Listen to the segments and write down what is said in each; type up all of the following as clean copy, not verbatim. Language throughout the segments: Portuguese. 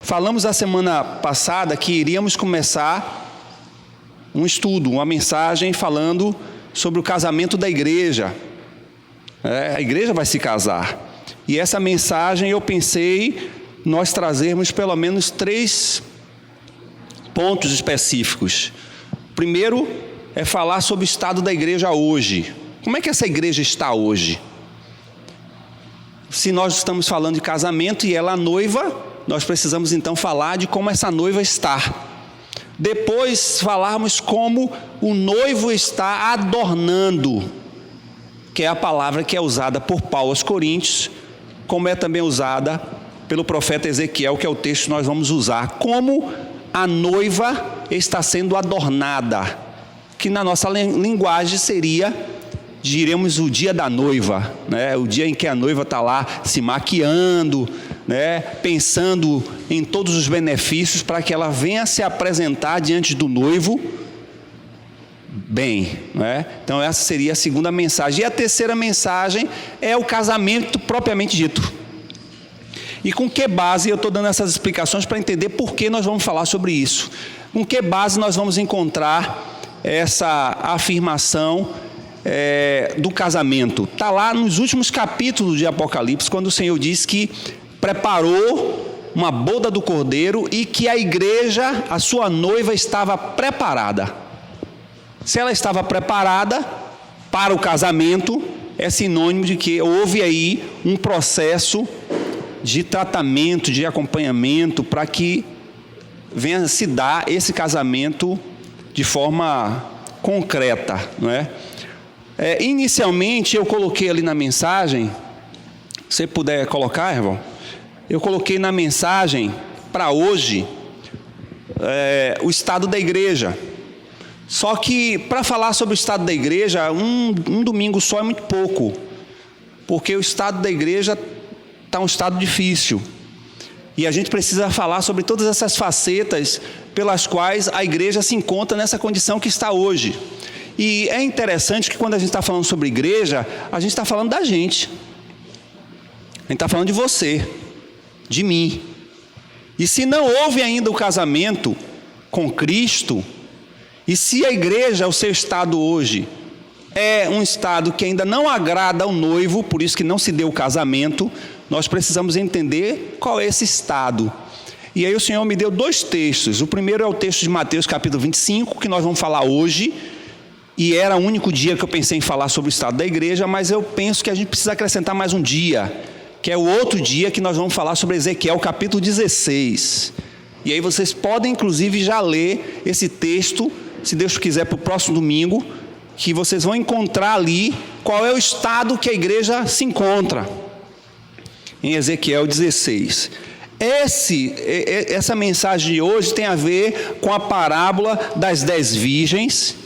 Falamos a semana passada que iríamos começar um estudo, uma mensagem falando sobre o casamento da igreja. A igreja vai se casar. E essa mensagem eu pensei nós trazermos pelo menos 3 pontos específicos. Primeiro é falar sobre o estado da igreja hoje. Como é que essa igreja está hoje? Se nós estamos falando de casamento e ela é a noiva, nós precisamos então falar de como essa noiva está. Depois falarmos como o noivo está adornando, que é a palavra que é usada por Paulo aos Coríntios, como é também usada pelo profeta Ezequiel, que é o texto que nós vamos usar. Como a noiva está sendo adornada, que na nossa linguagem seria, diremos, o dia da noiva, né? O dia em que a noiva está lá se maquiando, né? Pensando em todos os benefícios para que ela venha se apresentar diante do noivo bem, né? Então essa seria a segunda mensagem. E a terceira mensagem é o casamento propriamente dito. E com que base eu estou dando essas explicações para entender por que nós vamos falar sobre isso? Com que base nós vamos encontrar essa afirmação do casamento? Está lá nos últimos capítulos de Apocalipse, quando o Senhor diz que preparou uma boda do Cordeiro e que a igreja, a sua noiva, estava preparada. Se ela estava preparada para o casamento, é sinônimo de que houve aí um processo de tratamento, de acompanhamento, para que venha se dar esse casamento de forma concreta, não é? Inicialmente eu coloquei ali na mensagem, se você puder colocar, irmão, eu coloquei na mensagem para hoje o estado da igreja. Só que para falar sobre o estado da igreja, um domingo só é muito pouco, porque o estado da igreja está um estado difícil. E a gente precisa falar sobre todas essas facetas pelas quais a igreja se encontra nessa condição que está hoje. E é interessante que quando a gente está falando sobre igreja, a gente está falando da gente. A gente está falando de você, de mim. E se não houve ainda o casamento com Cristo, e se a igreja, o seu estado hoje, é um estado que ainda não agrada ao noivo, por isso que não se deu o casamento, nós precisamos entender qual é esse estado. E aí o Senhor me deu 2 textos. O primeiro é o texto de Mateus capítulo 25, que nós vamos falar hoje. E era o único dia que eu pensei em falar sobre o estado da igreja, mas eu penso que a gente precisa acrescentar mais um dia, que é o outro dia que nós vamos falar sobre Ezequiel capítulo 16. E aí vocês podem inclusive já ler esse texto, se Deus quiser, para o próximo domingo, que vocês vão encontrar ali qual é o estado que a igreja se encontra, em Ezequiel 16. Essa mensagem de hoje tem a ver com a parábola das 10 virgens,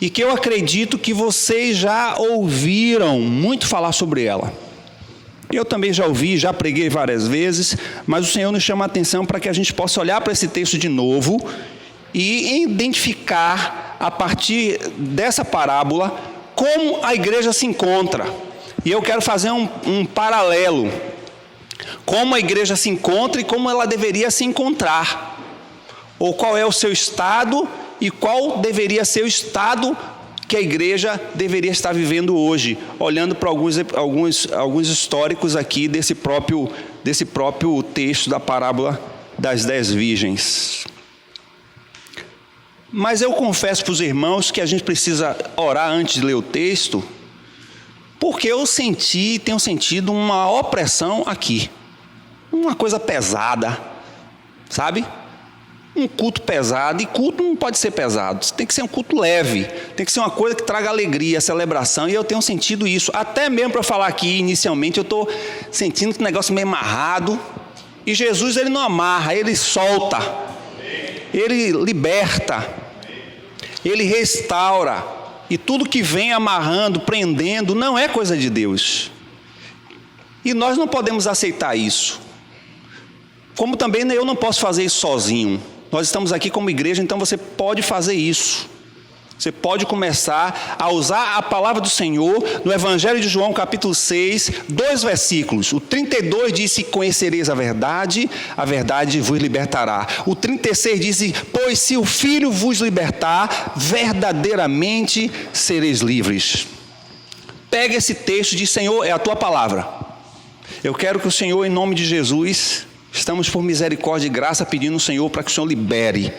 e que eu acredito que vocês já ouviram muito falar sobre ela. Eu também já ouvi, já preguei várias vezes, mas o Senhor nos chama a atenção para que a gente possa olhar para esse texto de novo e identificar, a partir dessa parábola, como a igreja se encontra. E eu quero fazer um paralelo. Como a igreja se encontra e como ela deveria se encontrar. Ou qual é o seu estado e qual deveria ser o estado que a igreja deveria estar vivendo hoje, olhando para alguns históricos aqui desse próprio texto da parábola das 10 virgens. Mas eu confesso para os irmãos que a gente precisa orar antes de ler o texto, porque eu tenho sentido uma opressão aqui, uma coisa pesada, sabe? Um culto pesado, e culto não pode ser pesado, tem que ser um culto leve, tem que ser uma coisa que traga alegria, celebração, e eu tenho sentido isso, até mesmo para falar aqui inicialmente, eu estou sentindo que o negócio meio amarrado, e Jesus ele não amarra, ele solta, ele liberta, ele restaura, e tudo que vem amarrando, prendendo, não é coisa de Deus, e nós não podemos aceitar isso, como também eu não posso fazer isso sozinho. Nós estamos aqui como igreja, então você pode fazer isso. Você pode começar a usar a palavra do Senhor no Evangelho de João, capítulo 6, 2 versículos. O 32 diz: conhecereis a verdade vos libertará. O 36 diz: pois se o Filho vos libertar, verdadeiramente sereis livres. Pega esse texto e diz: Senhor, é a tua palavra. Eu quero que o Senhor, em nome de Jesus, estamos por misericórdia e graça pedindo ao Senhor para que o Senhor libere.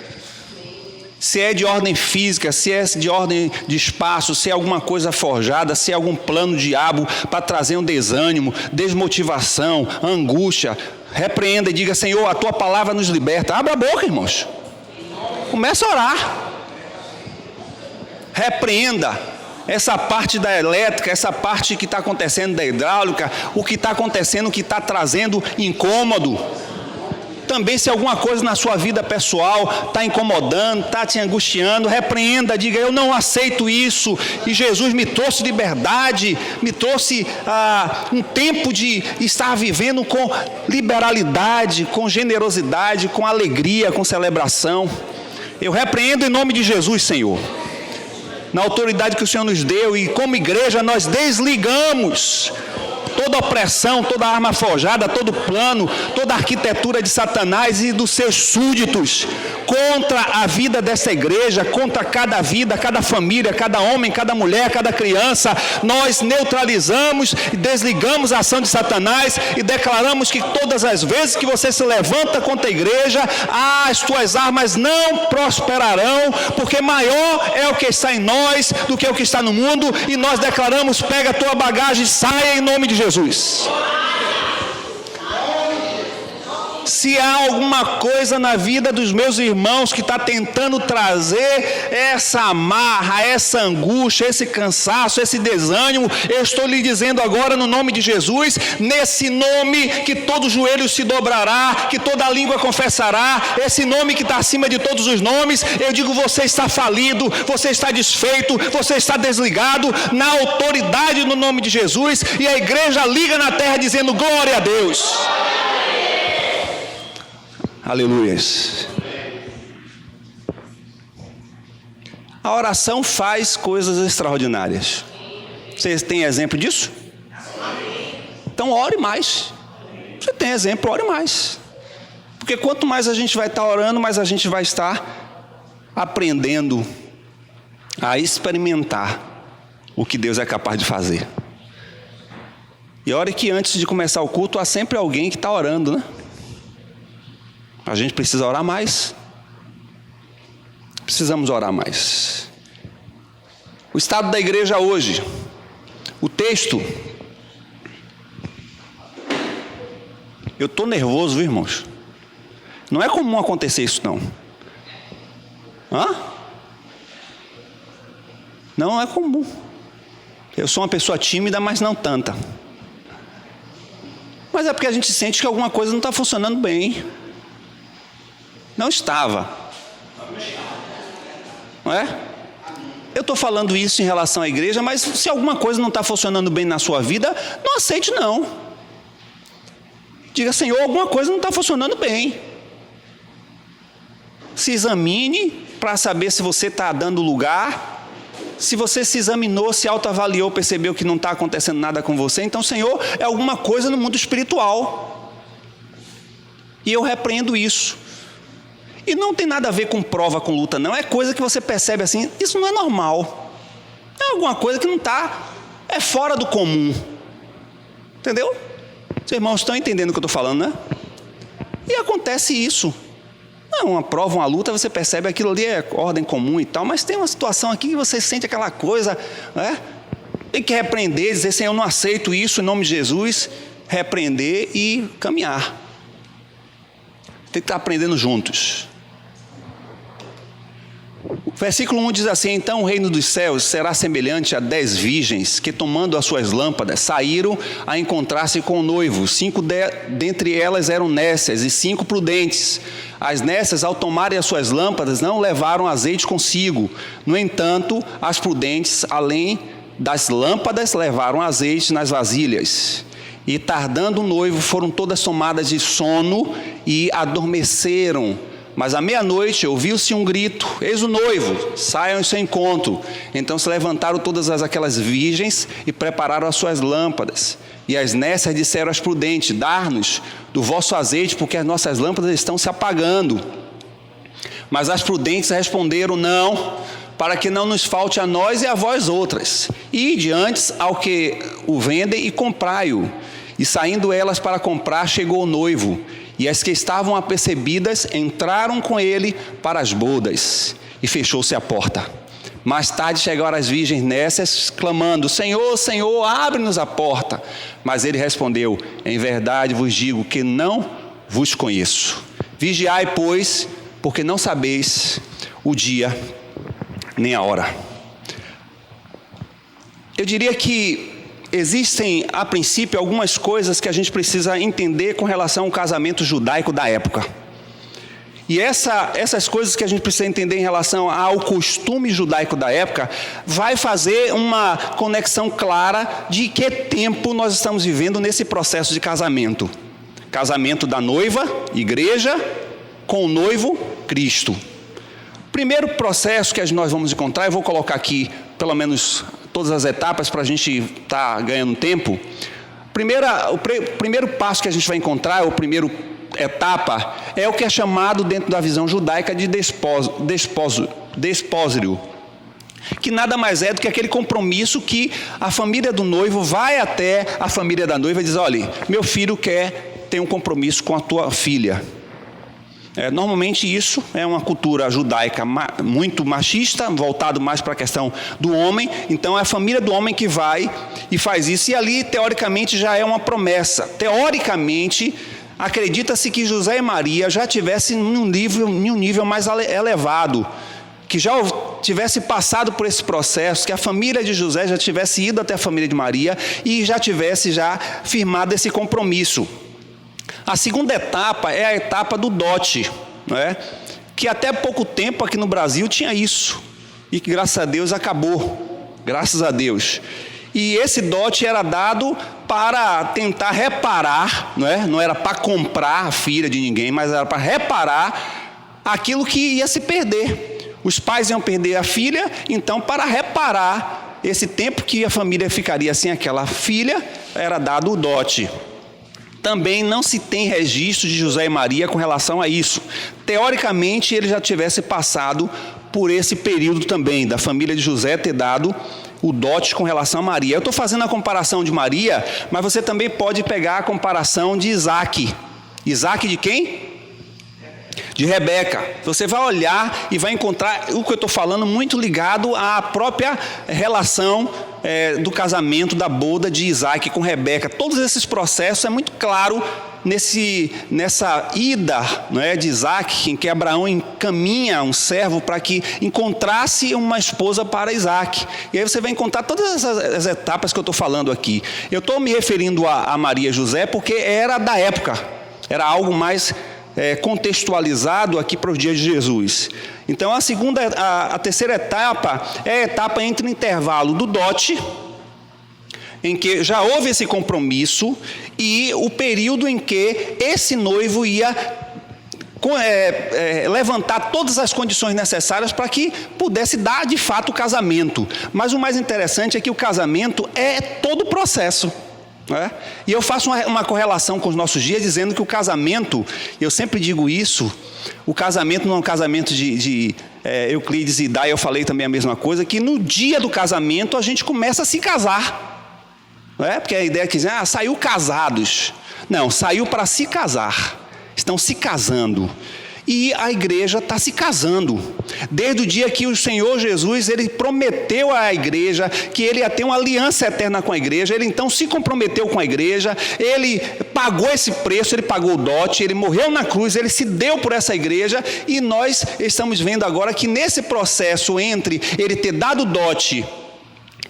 Se é de ordem física, se é de ordem de espaço, se é alguma coisa forjada, se é algum plano do diabo para trazer um desânimo, desmotivação, angústia, repreenda e diga: Senhor, a tua palavra nos liberta. Abra a boca, irmãos. Começa a orar. Repreenda essa parte da elétrica, essa parte que está acontecendo da hidráulica, o que está acontecendo, o que está trazendo incômodo. Também, se alguma coisa na sua vida pessoal está incomodando, está te angustiando, repreenda, diga: eu não aceito isso, e Jesus me trouxe liberdade, me trouxe um tempo de estar vivendo com liberalidade, com generosidade, com alegria, com celebração. Eu repreendo em nome de Jesus, Senhor, na autoridade que o Senhor nos deu, e como igreja nós desligamos toda opressão, toda arma forjada, todo plano, toda arquitetura de Satanás e dos seus súditos contra a vida dessa igreja, contra cada vida, cada família, cada homem, cada mulher, cada criança. Nós neutralizamos e desligamos a ação de Satanás e declaramos que todas as vezes que você se levanta contra a igreja, as tuas armas não prosperarão, porque maior é o que está em nós do que o que está no mundo. E nós declaramos: pega a tua bagagem e saia em nome de Jesus. Se há alguma coisa na vida dos meus irmãos que está tentando trazer essa amarra, essa angústia, esse cansaço, esse desânimo, eu estou lhe dizendo agora no nome de Jesus, nesse nome que todo joelho se dobrará, que toda língua confessará, esse nome que está acima de todos os nomes, eu digo: você está falido, você está desfeito, você está desligado, na autoridade no nome de Jesus. E a igreja liga na terra dizendo: glória a Deus. Aleluias. A oração faz coisas extraordinárias. Vocês têm exemplo disso? Então ore mais. Você tem exemplo, ore mais. Porque quanto mais a gente vai estar orando, mais a gente vai estar aprendendo a experimentar o que Deus é capaz de fazer. E ore que antes de começar o culto há sempre alguém que está orando, né? A gente precisa orar mais. Precisamos orar mais. O estado da igreja hoje. O texto. Eu estou nervoso, viu, irmãos? Não é comum acontecer isso, não. Não é comum. Eu sou uma pessoa tímida, mas não tanta. Mas é porque a gente sente que alguma coisa não está funcionando bem. Não estava. Não é? Eu estou falando isso em relação à igreja, mas se alguma coisa não está funcionando bem na sua vida, não aceite não. Diga: Senhor, alguma coisa não está funcionando bem. Se examine para saber se você está dando lugar. Se você se examinou, se autoavaliou, percebeu que não está acontecendo nada com você, então, Senhor, é alguma coisa no mundo espiritual. E eu repreendo isso. E não tem nada a ver com prova, com luta, não. É coisa que você percebe assim: isso não é normal. É alguma coisa que não está, é fora do comum. Entendeu? Os irmãos estão entendendo o que eu estou falando, né? E acontece isso. Não, uma prova, uma luta, você percebe aquilo ali é ordem comum e tal, mas tem uma situação aqui que você sente aquela coisa, né? Tem que repreender, dizer: Senhor, eu não aceito isso em nome de Jesus. Repreender e caminhar. Tem que estar aprendendo juntos. O versículo 1 diz assim: então o reino dos céus será semelhante a 10 virgens que, tomando as suas lâmpadas, saíram a encontrar-se com o noivo. 5 dentre elas eram nécias e 5 prudentes. As nécias, ao tomarem as suas lâmpadas, não levaram azeite consigo. No entanto, as prudentes, além das lâmpadas, levaram azeite nas vasilhas. E tardando o noivo, foram todas tomadas de sono e adormeceram. Mas à meia-noite ouviu-se um grito: eis o noivo, saiam ao seu encontro. Então se levantaram todas aquelas virgens e prepararam as suas lâmpadas. E as nécias disseram às prudentes: dar-nos do vosso azeite, porque as nossas lâmpadas estão se apagando. Mas as prudentes responderam: não, para que não nos falte a nós e a vós outras. Ide antes ao que o vendem e comprai-o. E saindo elas para comprar, chegou o noivo. E as que estavam apercebidas entraram com ele para as bodas. E fechou-se a porta. Mais tarde chegaram as virgens nécias, clamando: Senhor, Senhor, abre-nos a porta. Mas ele respondeu: em verdade vos digo que não vos conheço. Vigiai, pois, porque não sabeis o dia nem a hora. Eu diria que existem, a princípio, algumas coisas que a gente precisa entender com relação ao casamento judaico da época. E essas coisas que a gente precisa entender em relação ao costume judaico da época vai fazer uma conexão clara de que tempo nós estamos vivendo nesse processo de casamento. Casamento da noiva, igreja, com o noivo, Cristo. O primeiro processo que nós vamos encontrar, eu vou colocar aqui pelo menos todas as etapas para a gente estar ganhando tempo. O primeiro passo que a gente vai encontrar, a primeira etapa, é o que é chamado dentro da visão judaica de despósio, que nada mais é do que aquele compromisso que a família do noivo vai até a família da noiva e diz: olha, meu filho quer ter um compromisso com a tua filha. Normalmente isso é uma cultura judaica muito machista, voltado mais para a questão do homem. Então é a família do homem que vai e faz isso. E ali, teoricamente, já é uma promessa. Teoricamente, acredita-se que José e Maria já tivessem em um nível mais elevado, que já tivesse passado por esse processo, que a família de José já tivesse ido até a família de Maria e já tivesse firmado esse compromisso. A segunda etapa é a etapa do dote, que até pouco tempo aqui no Brasil tinha isso, e que graças a Deus acabou, graças a Deus. E esse dote era dado para tentar reparar, não era para comprar a filha de ninguém, mas era para reparar aquilo que ia se perder. Os pais iam perder a filha, então para reparar esse tempo que a família ficaria sem aquela filha, era dado o dote. Também não se tem registro de José e Maria com relação a isso. Teoricamente, ele já tivesse passado por esse período também, da família de José ter dado o dote com relação a Maria. Eu estou fazendo a comparação de Maria, mas você também pode pegar a comparação de Isaac. Isaac de quem? De Rebeca. Você vai olhar e vai encontrar o que eu estou falando muito ligado à própria relação do casamento, da boda de Isaac com Rebeca. Todos esses processos é muito claro nessa ida de Isaac, em que Abraão encaminha um servo para que encontrasse uma esposa para Isaac. E aí você vai encontrar todas as etapas que eu estou falando aqui. Eu estou me referindo a Maria e José porque era da época, era algo mais contextualizado aqui para os dias de Jesus. Então a terceira etapa é a etapa entre o intervalo do dote, em que já houve esse compromisso, e o período em que esse noivo ia levantar todas as condições necessárias para que pudesse dar de fato o casamento. Mas o mais interessante é que o casamento é todo o processo. E eu faço uma correlação com os nossos dias, dizendo que o casamento, eu sempre digo isso, o casamento não é um casamento de Euclides e Dai, eu falei também a mesma coisa, que no dia do casamento a gente começa a se casar. Porque a ideia é que saiu casados. Não, saiu para se casar. Estão se casando. E a igreja está se casando. Desde o dia que o Senhor Jesus, ele prometeu à igreja que ele ia ter uma aliança eterna com a igreja, ele então se comprometeu com a igreja, ele pagou esse preço, ele pagou o dote, ele morreu na cruz, ele se deu por essa igreja, e nós estamos vendo agora que nesse processo entre ele ter dado o dote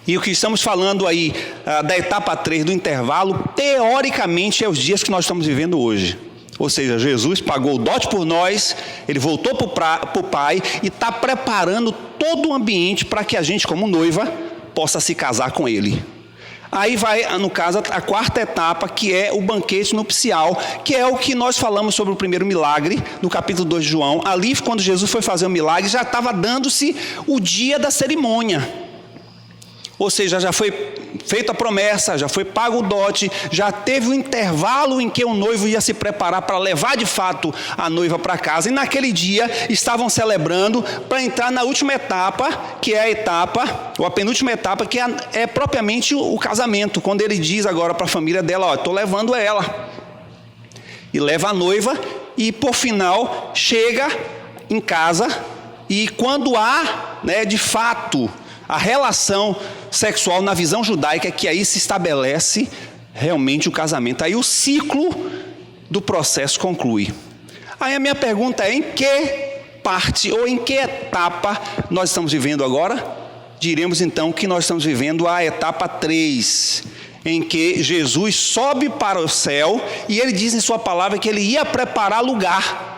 e o que estamos falando aí da etapa 3 do intervalo, teoricamente é os dias que nós estamos vivendo hoje. Ou seja, Jesus pagou o dote por nós, ele voltou para o Pai e está preparando todo o ambiente para que a gente, como noiva, possa se casar com ele. Aí vai, no caso, a quarta etapa, que é o banquete nupcial, que é o que nós falamos sobre o primeiro milagre, no capítulo 2 de João. Ali, quando Jesus foi fazer o milagre, já estava dando-se o dia da cerimônia. Ou seja, já foi feita a promessa, já foi pago o dote, já teve o intervalo em que o noivo ia se preparar para levar de fato a noiva para casa. E naquele dia estavam celebrando para entrar na última etapa, que é a etapa, ou a penúltima etapa, que é propriamente o casamento. Quando ele diz agora para a família dela, estou levando ela. E leva a noiva e por final chega em casa e quando há, de fato, a relação sexual na visão judaica, que aí se estabelece realmente o casamento. Aí o ciclo do processo conclui. Aí a minha pergunta é: em que parte ou em que etapa nós estamos vivendo agora? Diremos então que nós estamos vivendo a etapa 3, em que Jesus sobe para o céu e ele diz em sua palavra que ele ia preparar lugar.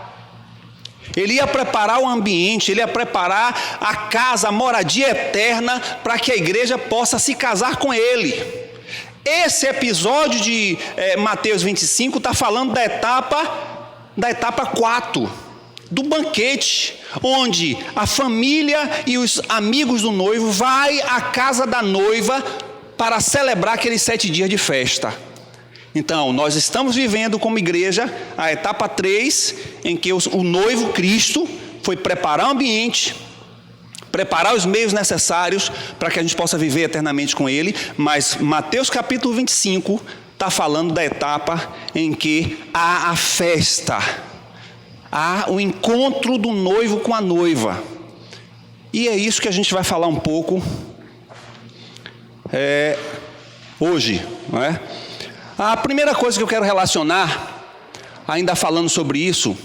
Ele ia preparar o ambiente, ele ia preparar a casa, a moradia eterna, para que a igreja possa se casar com ele. Esse episódio de Mateus 25 está falando da etapa 4, do banquete, onde a família e os amigos do noivo vai à casa da noiva para celebrar aqueles 7 dias de festa. Então, nós estamos vivendo como igreja a etapa 3, em que o noivo Cristo foi preparar o ambiente, preparar os meios necessários para que a gente possa viver eternamente com Ele. Mas Mateus capítulo 25 está falando da etapa em que há a festa, há o encontro do noivo com a noiva. E é isso que a gente vai falar um pouco hoje, não é? A primeira coisa que eu quero relacionar, ainda falando sobre isso,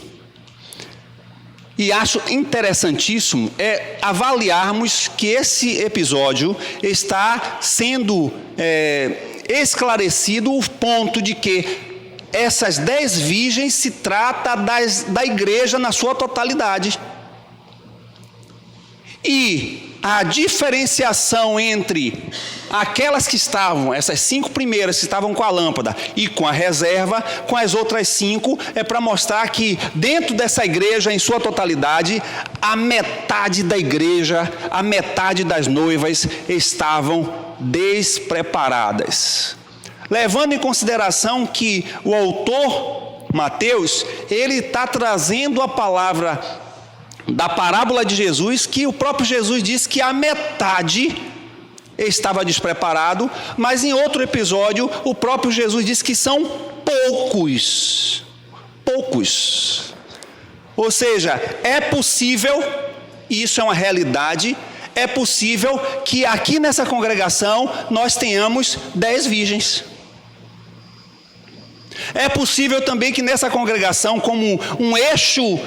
e acho interessantíssimo, é avaliarmos que esse episódio está sendo esclarecido o ponto de que essas 10 virgens se trata da igreja na sua totalidade. E a diferenciação entre aquelas que estavam, essas 5 primeiras que estavam com a lâmpada e com a reserva, com as outras 5, é para mostrar que dentro dessa igreja, em sua totalidade, a metade da igreja, a metade das noivas estavam despreparadas. Levando em consideração que o autor, Mateus, ele está trazendo a palavra da parábola de Jesus, que o próprio Jesus disse que a metade estava despreparado, mas em outro episódio o próprio Jesus disse que são poucos. Ou seja, é possível, e isso é uma realidade, é possível que aqui nessa congregação nós tenhamos 10 virgens. É possível também que nessa congregação, como um eixo,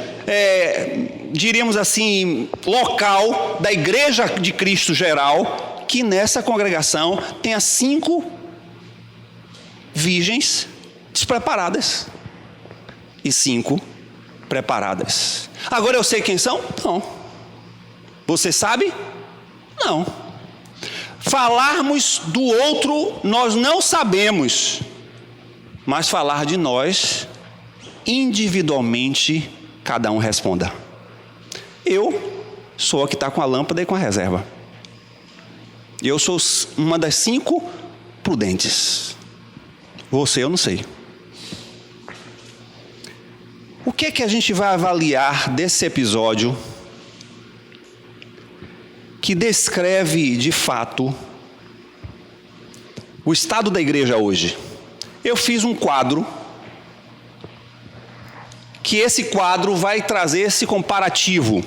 diríamos assim, local da igreja de Cristo geral, que nessa congregação tenha 5 virgens despreparadas e 5 preparadas. Agora eu sei quem são? Não. Você sabe? Não. Falarmos do outro nós não sabemos, mas falar de nós, individualmente, cada um responda. Eu sou a que está com a lâmpada e com a reserva. Eu sou uma das 5 prudentes. Você, eu não sei. O que é que a gente vai avaliar desse episódio que descreve, de fato, o estado da igreja hoje? Eu fiz um quadro, que esse quadro vai trazer esse comparativo.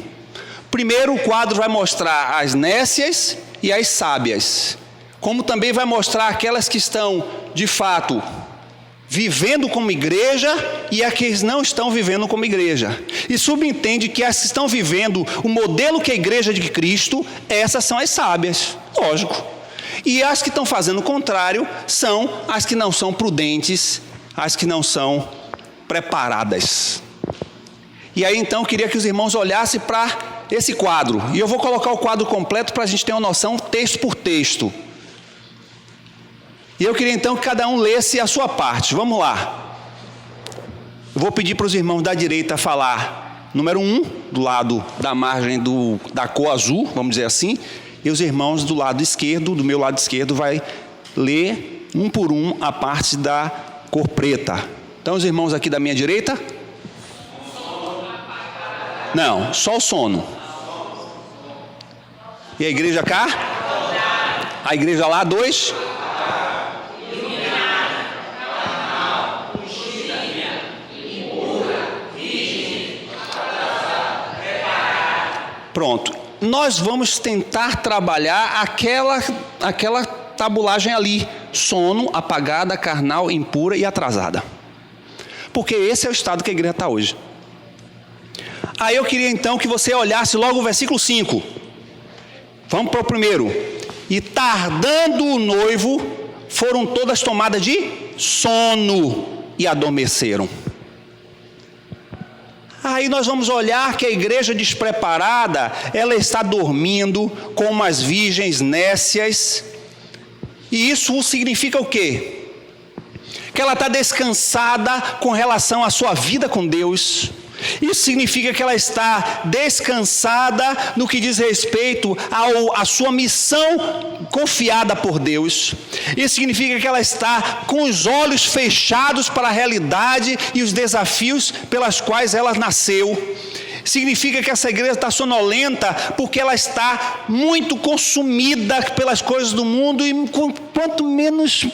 Primeiro, o quadro vai mostrar as nécias e as sábias, como também vai mostrar aquelas que estão, de fato, vivendo como igreja e as que não estão vivendo como igreja. E subentende que as que estão vivendo o modelo que é a igreja de Cristo, essas são as sábias, lógico. E as que estão fazendo o contrário são as que não são prudentes, as que não são preparadas. E aí então eu queria que os irmãos olhassem para esse quadro. E eu vou colocar o quadro completo para a gente ter uma noção texto por texto. E eu queria então que cada um lesse a sua parte. Vamos lá. Eu vou pedir para os irmãos da direita falar número 1, do lado da margem da cor azul, vamos dizer assim, e os irmãos do lado esquerdo, do meu lado esquerdo, vai ler um por um a parte da cor preta. Então, os irmãos aqui da minha direita? Não, só o sono. E a igreja cá? A igreja lá, 2. Pronto. Nós vamos tentar trabalhar aquela tabulagem ali. Sono, apagada, carnal, impura e atrasada. Porque esse é o estado que a igreja está hoje. Aí eu queria então que você olhasse logo o versículo 5. Vamos para o primeiro. E tardando o noivo, foram todas tomadas de sono e adormeceram. Aí nós vamos olhar que a igreja despreparada, ela está dormindo com umas virgens nécias. E isso significa o quê? Que ela está descansada com relação à sua vida com Deus. Isso significa que ela está descansada no que diz respeito à sua missão confiada por Deus. Isso significa que ela está com os olhos fechados para a realidade e os desafios pelas quais ela nasceu. Significa que essa igreja está sonolenta porque ela está muito consumida pelas coisas do mundo e quanto menos,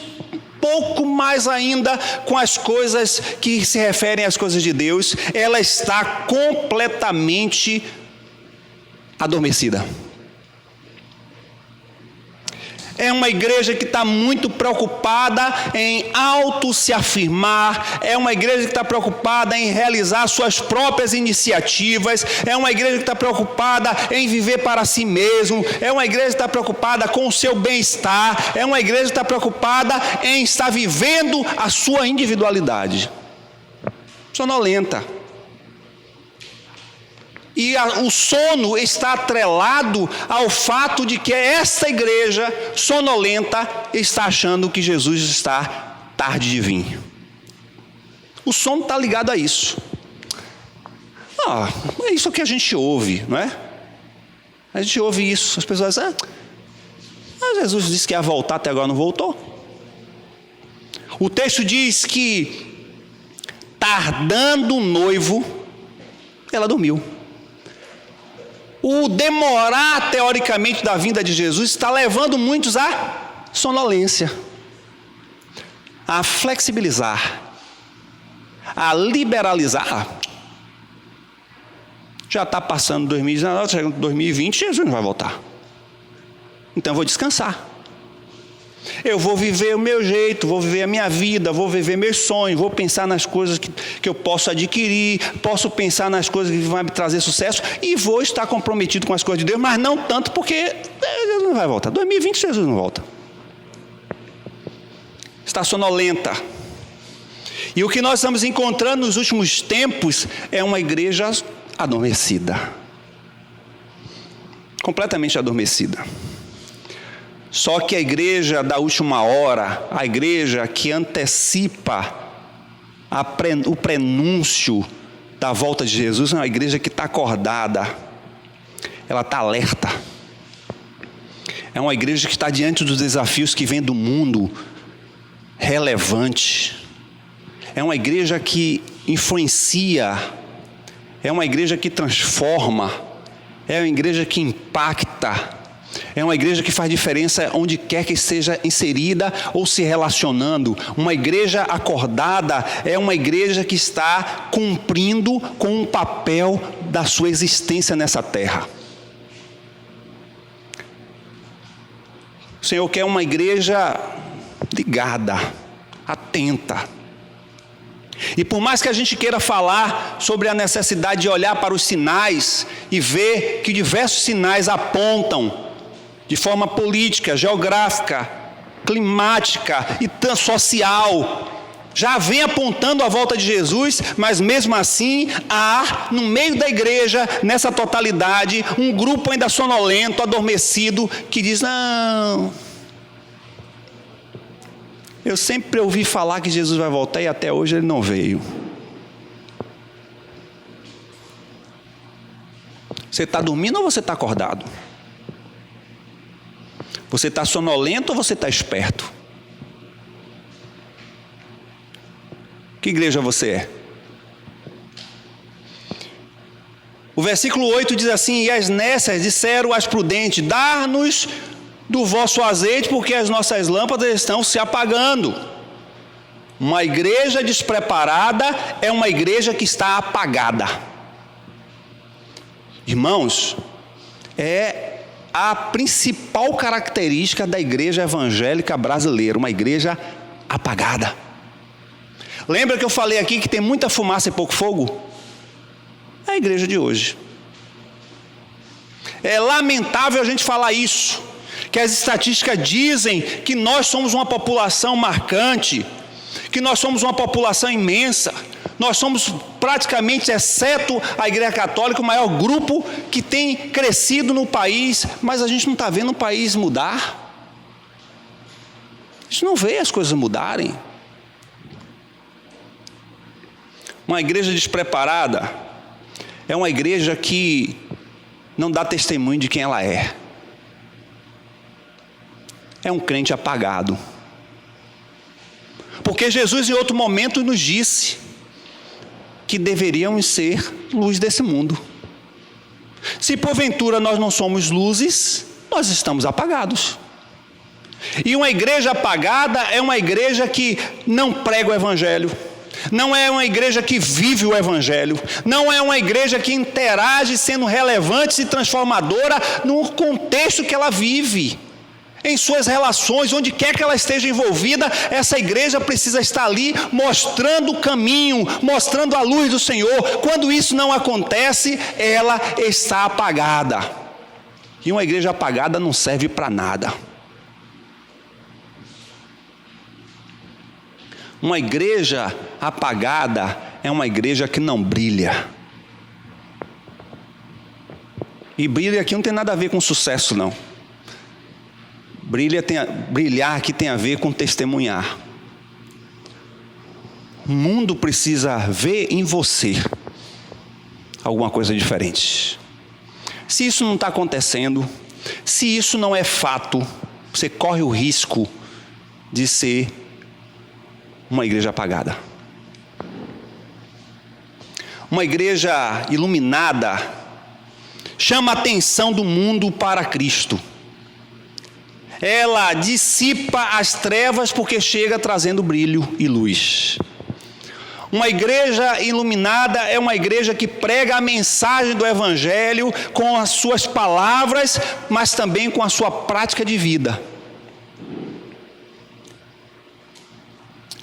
pouco mais ainda com as coisas que se referem às coisas de Deus, ela está completamente adormecida. É uma igreja que está muito preocupada em se afirmar, é uma igreja que está preocupada em realizar suas próprias iniciativas, é uma igreja que está preocupada em viver para si mesmo, é uma igreja que está preocupada com o seu bem-estar, é uma igreja que está preocupada em estar vivendo a sua individualidade. Sonolenta. E o sono está atrelado ao fato de que essa igreja sonolenta está achando que Jesus está tarde de vir. O sono está ligado a isso. É isso que a gente ouve, não é? A gente ouve isso. As pessoas dizem, Jesus disse que ia voltar, até agora não voltou. O texto diz que, tardando o noivo, ela dormiu. O demorar, teoricamente, da vinda de Jesus está levando muitos à sonolência, a flexibilizar, a liberalizar. Já está passando 2019, chegando 2020, Jesus não vai voltar. Então eu vou descansar. Eu vou viver o meu jeito, vou viver a minha vida, vou viver meus sonhos, vou pensar nas coisas que eu posso adquirir, posso pensar nas coisas que vão me trazer sucesso e vou estar comprometido com as coisas de Deus, mas não tanto porque Jesus não vai voltar. 2020 Jesus não volta. Está sonolenta. E o que nós estamos encontrando nos últimos tempos é uma igreja adormecida. Completamente adormecida. Só que a igreja da última hora, a igreja que antecipa o prenúncio da volta de Jesus, é uma igreja que está acordada, ela está alerta. É uma igreja que está diante dos desafios que vêm do mundo, relevante. É uma igreja que influencia, é uma igreja que transforma, é uma igreja que impacta. É uma igreja que faz diferença onde quer que esteja inserida ou se relacionando. Uma igreja acordada é uma igreja que está cumprindo com o papel da sua existência nessa terra. O Senhor quer uma igreja ligada, atenta. E por mais que a gente queira falar sobre a necessidade de olhar para os sinais e ver que diversos sinais apontam de forma política, geográfica, climática e social, já vem apontando a volta de Jesus, mas mesmo assim há no meio da igreja, nessa totalidade, um grupo ainda sonolento, adormecido, que diz, não, Eu sempre ouvi falar que Jesus vai voltar e até hoje ele não veio. Você está dormindo ou você está acordado? Você está sonolento ou você está esperto? Que igreja você é? O versículo 8 diz assim: e as nécias disseram às prudentes: dá-nos do vosso azeite, porque as nossas lâmpadas estão se apagando. Uma igreja despreparada é uma igreja que está apagada. Irmãos, é a principal característica da igreja evangélica brasileira, uma igreja apagada. Lembra que eu falei aqui que tem muita fumaça e pouco fogo? É a igreja de hoje. É lamentável a gente falar isso, que as estatísticas dizem que nós somos uma população marcante, que nós somos uma população imensa. Nós somos praticamente, exceto a Igreja Católica, o maior grupo que tem crescido no país, mas a gente não está vendo o país mudar. A gente não vê as coisas mudarem. Uma igreja despreparada é uma igreja que não dá testemunho de quem ela é. É um crente apagado. Porque Jesus em outro momento nos disse que deveríamos ser luz desse mundo. Se porventura nós não somos luzes, nós estamos apagados. E uma igreja apagada é uma igreja que não prega o evangelho, não é uma igreja que vive o evangelho, não é uma igreja que interage sendo relevante e transformadora no contexto que ela vive. Em suas relações, onde quer que ela esteja envolvida, essa igreja precisa estar ali mostrando o caminho, mostrando a luz do Senhor. Quando isso não acontece, ela está apagada. E uma igreja apagada não serve para nada. Uma igreja apagada é uma igreja que não brilha. E brilho aqui não tem nada a ver com sucesso, não. Brilhar aqui tem a ver com testemunhar. O mundo precisa ver em você alguma coisa diferente. Se isso não está acontecendo, se isso não é fato, você corre o risco de ser uma igreja apagada. Uma igreja iluminada chama a atenção do mundo para Cristo. Ela dissipa as trevas porque chega trazendo brilho e luz. Uma igreja iluminada é uma igreja que prega a mensagem do evangelho com as suas palavras, mas também com a sua prática de vida.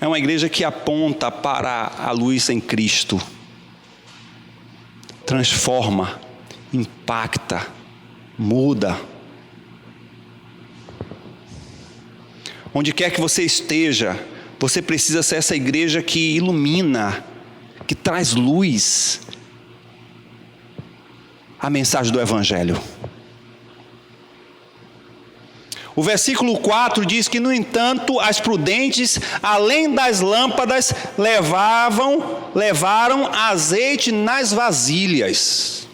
É uma igreja que aponta para a luz em Cristo. Transforma, impacta, muda. Onde quer que você esteja, você precisa ser essa igreja que ilumina, que traz luz à mensagem do evangelho. O versículo 4 diz que, no entanto, as prudentes, além das lâmpadas, levaram azeite nas vasilhas.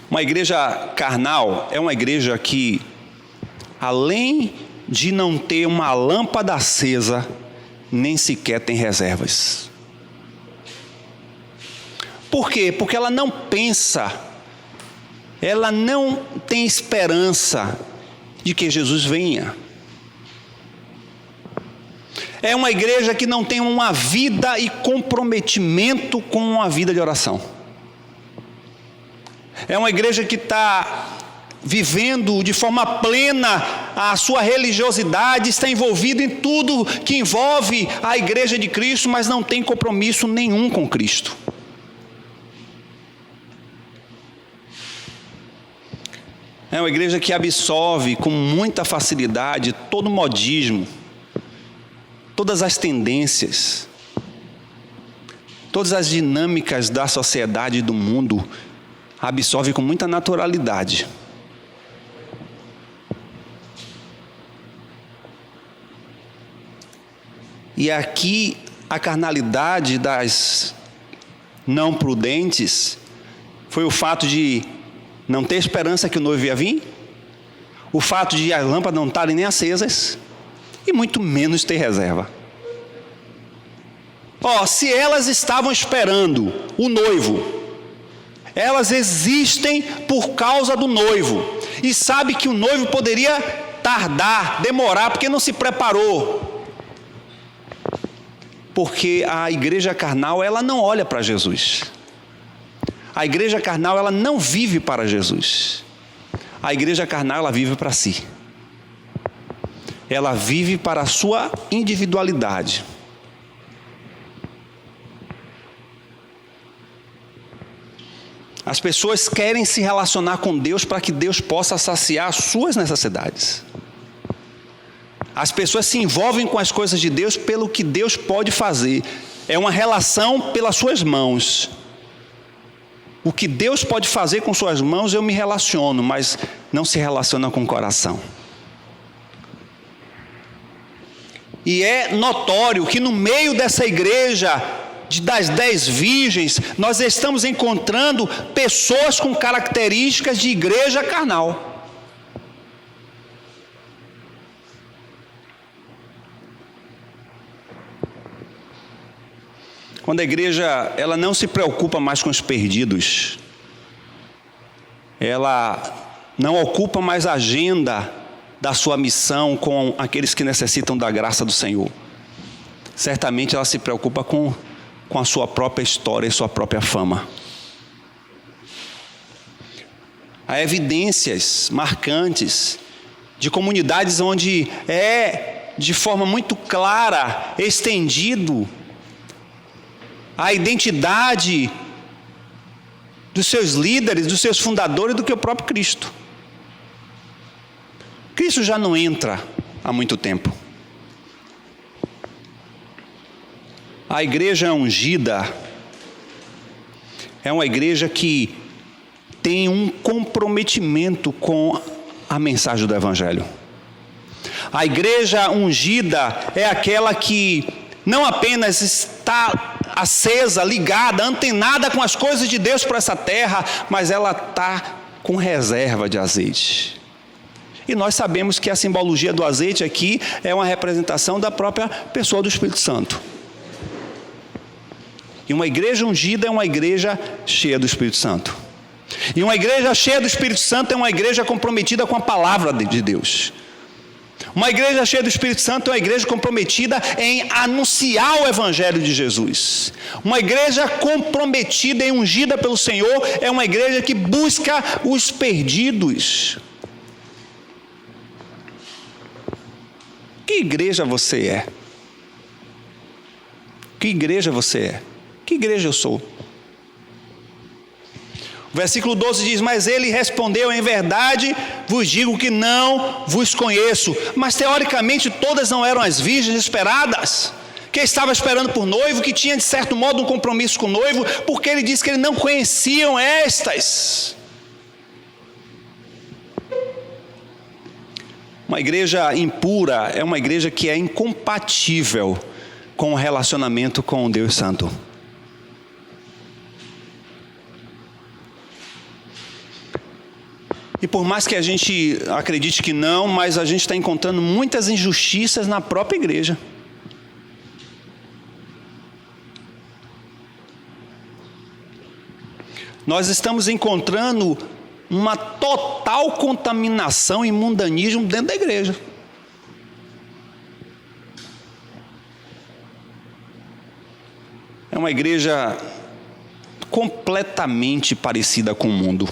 Uma igreja carnal é uma igreja que, além de não ter uma lâmpada acesa, nem sequer tem reservas. Por quê? Porque ela não pensa, ela não tem esperança de que Jesus venha. É uma igreja que não tem uma vida e comprometimento com uma vida de oração. É uma igreja que está vivendo de forma plena a sua religiosidade, está envolvido em tudo que envolve a igreja de Cristo, mas não tem compromisso nenhum com Cristo. É uma igreja que absorve com muita facilidade todo o modismo, todas as tendências, todas as dinâmicas da sociedade e do mundo, absorve com muita naturalidade. E aqui a carnalidade das não prudentes foi o fato de não ter esperança que o noivo ia vir, o fato de as lâmpadas não estarem nem acesas, e muito menos ter reserva. Se elas estavam esperando o noivo, elas existem por causa do noivo, e sabe que o noivo poderia tardar, demorar, porque não se preparou. Porque a igreja carnal, ela não olha para Jesus. A igreja carnal, ela não vive para Jesus. A igreja carnal, ela vive para si. Ela vive para a sua individualidade. As pessoas querem se relacionar com Deus para que Deus possa saciar as suas necessidades. As pessoas se envolvem com as coisas de Deus pelo que Deus pode fazer. É uma relação pelas suas mãos. O que Deus pode fazer com suas mãos, eu me relaciono, mas não se relaciona com o coração. E é notório que no meio dessa igreja, das 10 virgens, nós estamos encontrando pessoas com características de igreja carnal. Quando a igreja, ela não se preocupa mais com os perdidos, ela não ocupa mais a agenda da sua missão com aqueles que necessitam da graça do Senhor. Certamente ela se preocupa com a sua própria história e sua própria fama. Há evidências marcantes de comunidades onde é de forma muito clara estendido a identidade dos seus líderes, dos seus fundadores, do que o próprio Cristo. Cristo já não entra há muito tempo. A igreja ungida é uma igreja que tem um comprometimento com a mensagem do Evangelho. A igreja ungida é aquela que não apenas está acesa, ligada, antenada com as coisas de Deus para essa terra, mas ela está com reserva de azeite. E nós sabemos que a simbologia do azeite aqui é uma representação da própria pessoa do Espírito Santo. E uma igreja ungida é uma igreja cheia do Espírito Santo. E uma igreja cheia do Espírito Santo é uma igreja comprometida com a palavra de Deus. Uma igreja cheia do Espírito Santo é uma igreja comprometida em anunciar o Evangelho de Jesus. Uma igreja comprometida e ungida pelo Senhor é uma igreja que busca os perdidos. Que igreja você é? Que igreja você é? Que igreja eu sou? O versículo 12 diz: mas ele respondeu, em verdade vos digo que não vos conheço. Mas teoricamente todas não eram as virgens esperadas, que estava esperando por noivo, que tinha de certo modo um compromisso com o noivo, porque ele disse que eles não conheciam estas. Uma igreja impura é uma igreja que é incompatível com o relacionamento com o Deus Santo. E por mais que a gente acredite que não, mas a gente está encontrando muitas injustiças na própria igreja. Nós estamos encontrando uma total contaminação e mundanismo dentro da igreja. É uma igreja completamente parecida com o mundo.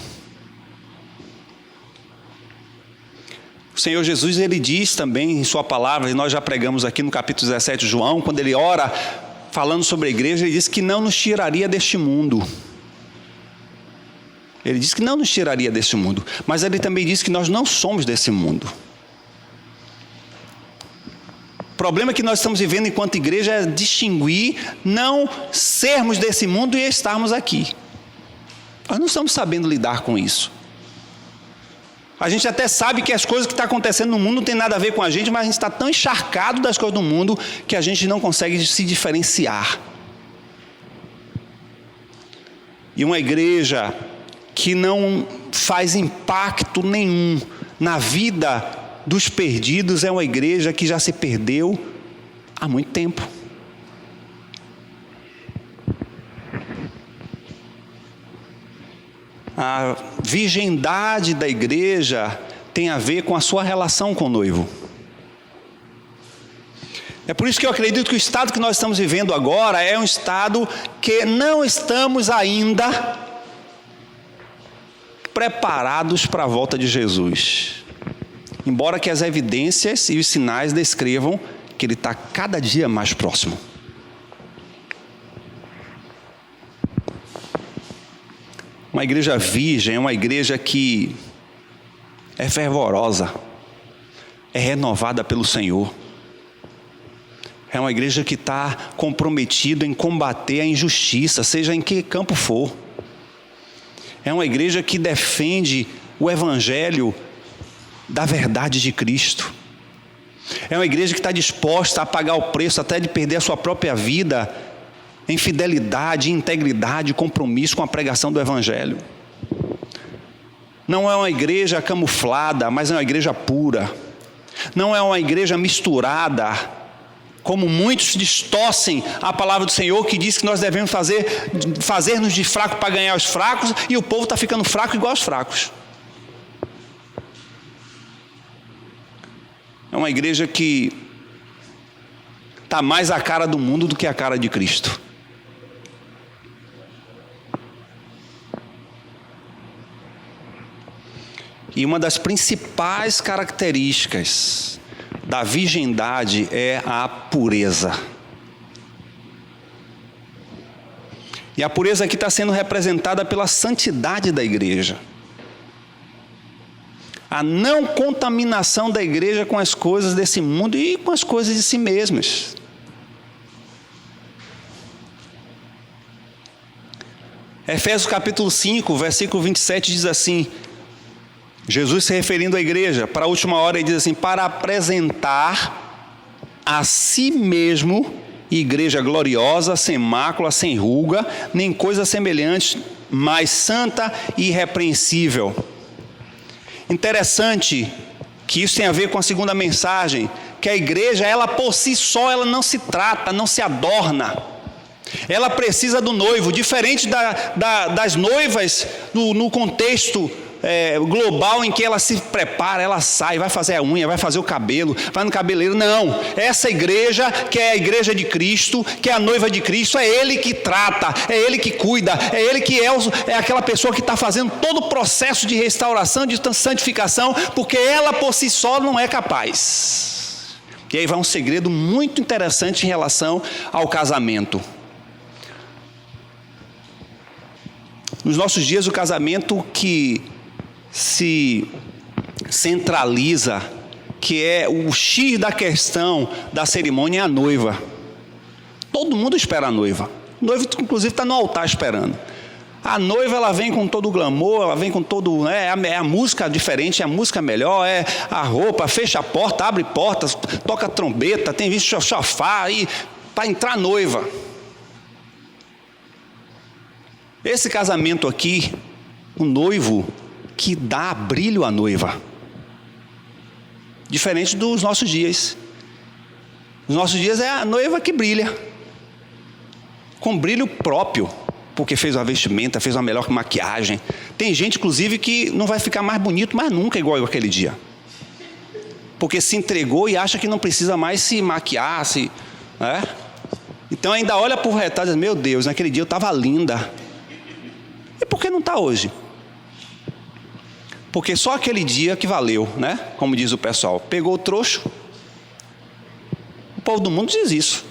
O Senhor Jesus, ele diz também em sua palavra, e nós já pregamos aqui no capítulo 17 de João, quando ele ora, falando sobre a igreja, ele diz que não nos tiraria deste mundo. Ele diz que não nos tiraria deste mundo, mas ele também diz que nós não somos desse mundo. O problema que nós estamos vivendo enquanto igreja é distinguir, não sermos desse mundo e estarmos aqui. Nós não estamos sabendo lidar com isso. A gente até sabe que as coisas que estão acontecendo no mundo não tem nada a ver com a gente, mas a gente está tão encharcado das coisas do mundo que a gente não consegue se diferenciar. E uma igreja que não faz impacto nenhum na vida dos perdidos é uma igreja que já se perdeu há muito tempo. A virgindade da igreja tem a ver com a sua relação com o noivo. É por isso que eu acredito que o estado que nós estamos vivendo agora é um estado que não estamos ainda preparados para a volta de Jesus. Embora que as evidências e os sinais descrevam que ele está cada dia mais próximo. Uma igreja virgem é uma igreja que é fervorosa, é renovada pelo Senhor. É uma igreja que está comprometida em combater a injustiça, seja em que campo for. É uma igreja que defende o evangelho da verdade de Cristo. É uma igreja que está disposta a pagar o preço até de perder a sua própria vida em fidelidade, integridade, compromisso com a pregação do evangelho. Não é uma igreja camuflada, mas é uma igreja pura. Não é uma igreja misturada, como muitos distorcem a palavra do Senhor, que diz que nós devemos fazer-nos de fraco para ganhar os fracos, e o povo está ficando fraco igual aos fracos. É uma igreja que está mais a cara do mundo do que a cara de Cristo. E uma das principais características da virgindade é a pureza. E a pureza aqui está sendo representada pela santidade da igreja. A não contaminação da igreja com as coisas desse mundo e com as coisas de si mesmas. Efésios capítulo 5, versículo 27 diz assim, Jesus se referindo à igreja, para a última hora ele diz assim, para apresentar a si mesmo igreja gloriosa, sem mácula, sem ruga, nem coisa semelhante, mas santa e irrepreensível. Interessante que isso tem a ver com a segunda mensagem, que a igreja, ela por si só, ela não se trata, não se adorna. Ela precisa do noivo, diferente das noivas no contexto global em que ela se prepara, ela sai, vai fazer a unha, vai fazer o cabelo, vai no cabeleireiro. Não, essa igreja, que é a igreja de Cristo, que é a noiva de Cristo, é Ele que trata, é Ele que cuida, é Ele que é aquela pessoa que está fazendo todo o processo de restauração, de santificação, porque ela por si só não é capaz. E aí vai um segredo muito interessante em relação ao casamento. Nos nossos dias, o casamento que se centraliza, que é o X da questão da cerimônia, é a noiva. Todo mundo espera a noiva. O noivo, inclusive, está no altar esperando. A noiva, ela vem com todo o glamour, ela vem com todo... É a música diferente, é a música melhor, é a roupa, fecha a porta, abre portas, toca trombeta, tem visto chofar, e para entrar a noiva. Esse casamento aqui, o noivo que dá brilho à noiva. Diferente dos nossos dias. Nos nossos dias é a noiva que brilha. Com brilho próprio. Porque fez uma vestimenta, fez uma melhor maquiagem. Tem gente, inclusive, que não vai ficar mais bonito, mas nunca igual aquele dia. Porque se entregou e acha que não precisa mais se maquiar, né? Então ainda olha para o retrato e diz, meu Deus, naquele dia eu estava linda. E por que não está hoje? Porque só aquele dia que valeu, né? Como diz o pessoal, pegou o trouxa. O povo do mundo diz isso.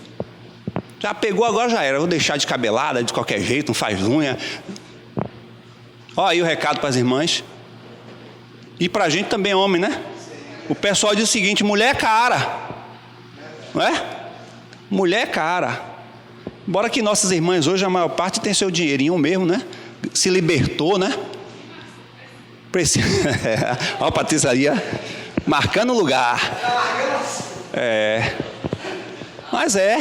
Já pegou, agora já era. Vou deixar de cabelada, de qualquer jeito, não faz unha. Olha aí o recado para as irmãs. E para a gente também, homem, né? O pessoal diz o seguinte, mulher é cara. Não é? Mulher é cara. Embora que nossas irmãs hoje, a maior parte tem seu dinheirinho mesmo, né? Se libertou, né? Precisa. Olha a Patrícia ali, marcando o lugar. Mas é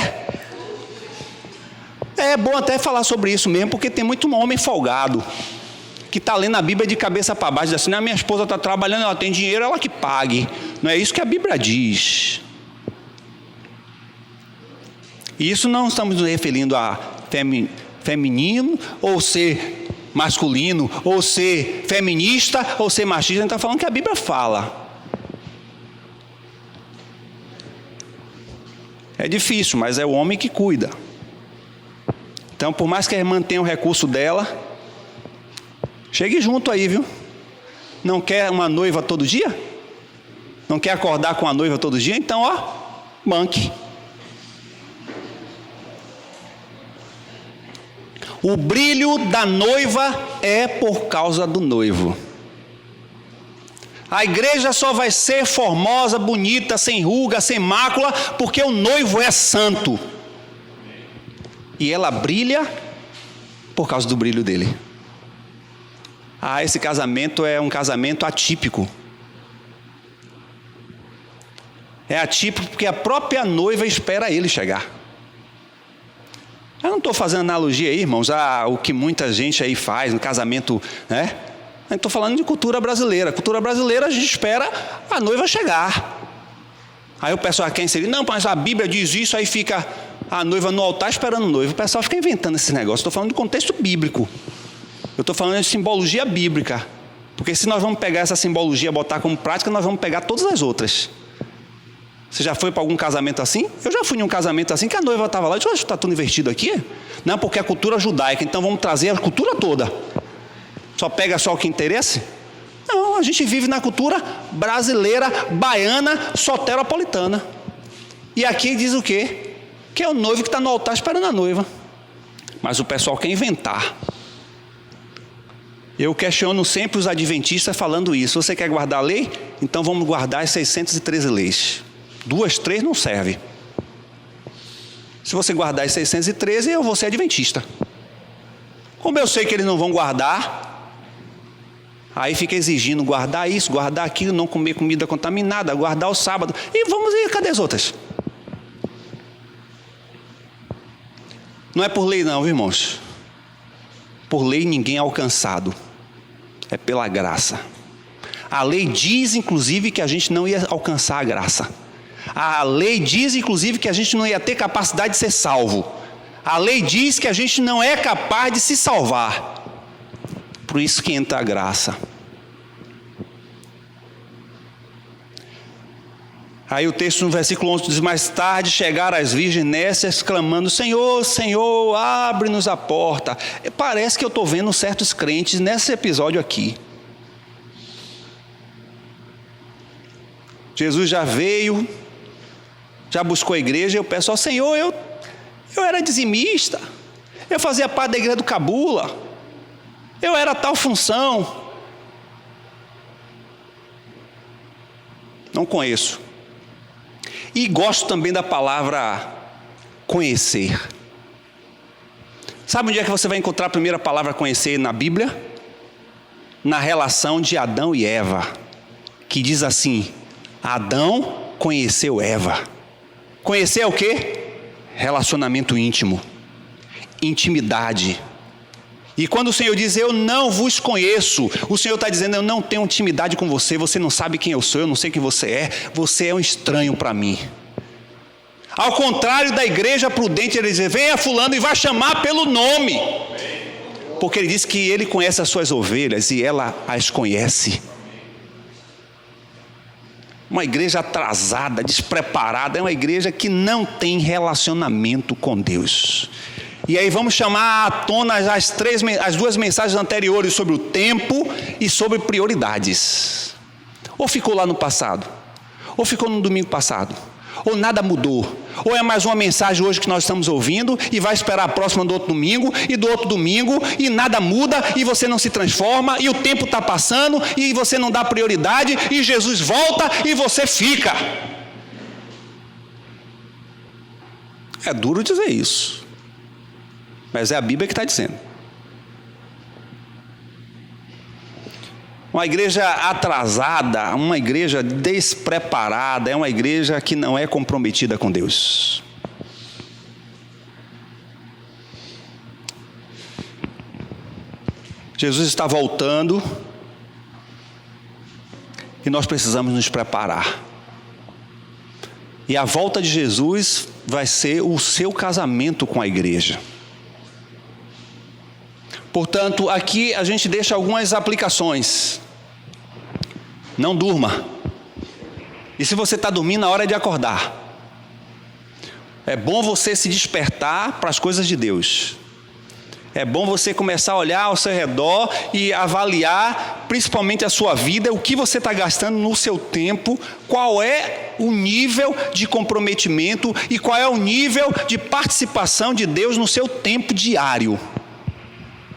bom até falar sobre isso mesmo, porque tem muito homem folgado que está lendo a Bíblia de cabeça para baixo, diz assim: minha esposa está trabalhando, ela tem dinheiro, ela que pague. Não é isso que a Bíblia diz. E isso não estamos nos referindo a feminino, ou ser masculino, ou ser feminista, ou ser machista. A gente está falando que a Bíblia fala. É difícil, mas é o homem que cuida. Então, por mais que a irmã tenha o recurso dela, chegue junto aí, viu? Não quer uma noiva todo dia? Não quer acordar com a noiva todo dia? Então, banque. O brilho da noiva é por causa do noivo. A igreja só vai ser formosa, bonita, sem ruga, sem mácula, porque o noivo é santo. E ela brilha por causa do brilho dele. Esse casamento é um casamento atípico. É atípico porque a própria noiva espera ele chegar. Eu não estou fazendo analogia aí, irmãos, o que muita gente aí faz no casamento, né? Eu estou falando de cultura brasileira. Cultura brasileira, a gente espera a noiva chegar. Aí o pessoal quer inserir: não, mas a Bíblia diz isso, aí fica a noiva no altar esperando o noivo. O pessoal fica inventando esse negócio. Estou falando do contexto bíblico. Eu estou falando de simbologia bíblica. Porque se nós vamos pegar essa simbologia e botar como prática, nós vamos pegar todas as outras. Você já foi para algum casamento assim? Eu já fui em um casamento assim que a noiva estava lá. Eu disse: está tudo invertido aqui? Não, porque é a cultura judaica, então vamos trazer a cultura toda. Só pega só o que interessa? Não, a gente vive na cultura brasileira, baiana, soteropolitana. E aqui diz o quê? Que é o noivo que está no altar esperando a noiva. Mas o pessoal quer inventar. Eu questiono sempre os adventistas falando isso. Você quer guardar a lei? Então vamos guardar as 613 leis. 2, 3 não serve. Se você guardar as 613, eu vou ser adventista. Como eu sei que eles não vão guardar, aí fica exigindo guardar isso, guardar aquilo, não comer comida contaminada, guardar o sábado. E vamos ver, cadê as outras? Não é por lei não, irmãos. Por lei ninguém é alcançado. É pela graça. A lei diz, inclusive, que a gente não ia alcançar a graça. A lei diz, inclusive, que a gente não ia ter capacidade de ser salvo. A lei diz que a gente não é capaz de se salvar. Por isso que entra a graça. Aí o texto no versículo 11 diz: mais tarde chegaram as virgens nécias, clamando: Senhor, Senhor, abre-nos a porta. Parece que eu estou vendo certos crentes nesse episódio aqui. Jesus já veio, já buscou a igreja, e o pessoal: Senhor, eu era dizimista, eu fazia parte da igreja do Cabula, eu era tal função. Não conheço. E gosto também da palavra conhecer. Sabe onde é que você vai encontrar a primeira palavra conhecer na Bíblia? Na relação de Adão e Eva, que diz assim: Adão conheceu Eva. Conhecer é o quê? Relacionamento íntimo, intimidade. E quando o Senhor diz: eu não vos conheço, o Senhor está dizendo: eu não tenho intimidade com você, você não sabe quem eu sou, eu não sei quem você é um estranho para mim. Ao contrário da igreja prudente, ele diz: venha fulano, e vai chamar pelo nome, porque ele diz que ele conhece as suas ovelhas e ela as conhece. Uma igreja atrasada, despreparada, é uma igreja que não tem relacionamento com Deus. E aí vamos chamar à tona as duas mensagens anteriores sobre o tempo e sobre prioridades. Ou ficou lá no passado, ou ficou no domingo passado, ou nada mudou, ou é mais uma mensagem hoje que nós estamos ouvindo e vai esperar a próxima do outro domingo e do outro domingo e nada muda e você não se transforma e o tempo está passando e você não dá prioridade e Jesus volta e você fica. É duro dizer isso, mas é a Bíblia que está dizendo. Uma igreja atrasada, uma igreja despreparada, é uma igreja que não é comprometida com Deus. Jesus está voltando e nós precisamos nos preparar. E a volta de Jesus vai ser o seu casamento com a igreja. Portanto, aqui a gente deixa algumas aplicações. Não durma. E se você está dormindo, a hora é de acordar. É bom você se despertar para as coisas de Deus. É bom você começar a olhar ao seu redor e avaliar, principalmente a sua vida, o que você está gastando no seu tempo, qual é o nível de comprometimento e qual é o nível de participação de Deus no seu tempo diário.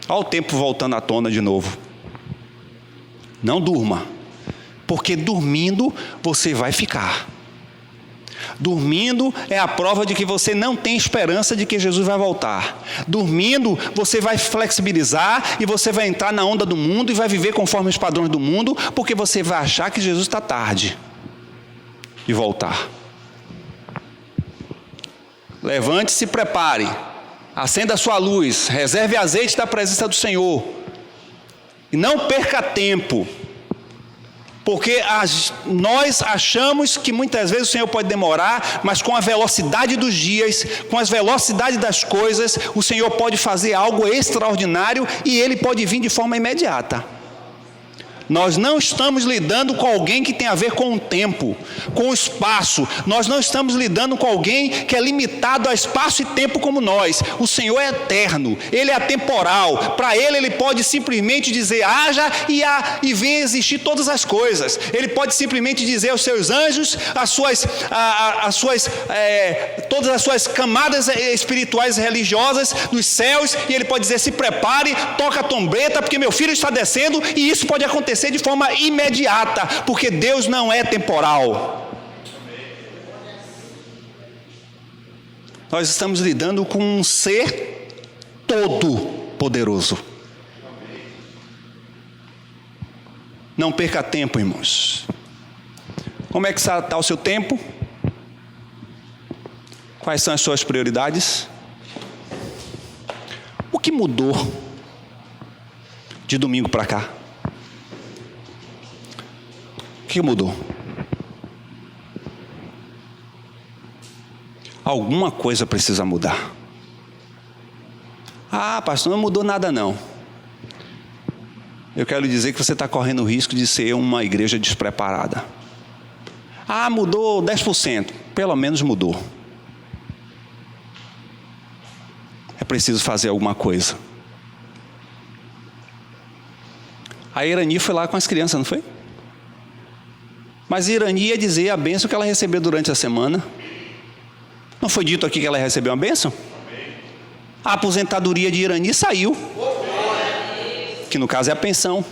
Olha o tempo voltando à tona de novo. Não durma, porque dormindo você vai ficar. Dormindo é a prova de que você não tem esperança de que Jesus vai voltar. Dormindo, você vai flexibilizar e você vai entrar na onda do mundo e vai viver conforme os padrões do mundo, porque você vai achar que Jesus está tarde de voltar. Levante-se e prepare. Acenda a sua luz. Reserve azeite da presença do Senhor. E não perca tempo. Porque nós achamos que muitas vezes o Senhor pode demorar, mas com a velocidade dos dias, com as velocidades das coisas, o Senhor pode fazer algo extraordinário e Ele pode vir de forma imediata. Nós não estamos lidando com alguém que tem a ver com o tempo, com o espaço. Nós não estamos lidando com alguém que é limitado a espaço e tempo como nós. O Senhor é eterno, Ele é atemporal. Para Ele pode simplesmente dizer haja e venha existir todas as coisas. Ele pode simplesmente dizer aos seus anjos, todas as suas camadas espirituais e religiosas dos céus, e Ele pode dizer: se prepare, toca a trombeta, porque meu filho está descendo, e isso pode acontecer de forma imediata, porque Deus não é temporal. Nós estamos lidando com um ser todo poderoso. Não perca tempo, irmãos. Como é que está o seu tempo? Quais são as suas prioridades? O que mudou de domingo para cá? O que mudou? Alguma coisa precisa mudar. Ah, pastor, não mudou nada não. Eu quero lhe dizer que você está correndo o risco de ser uma igreja despreparada. Ah, mudou 10%. Pelo menos mudou. É preciso fazer alguma coisa. A Irani foi lá com as crianças, não foi? Mas a Irani ia dizer a bênção que ela recebeu durante a semana. Não foi dito aqui que ela recebeu uma bênção? A aposentadoria de Irani saiu, que no caso é a pensão.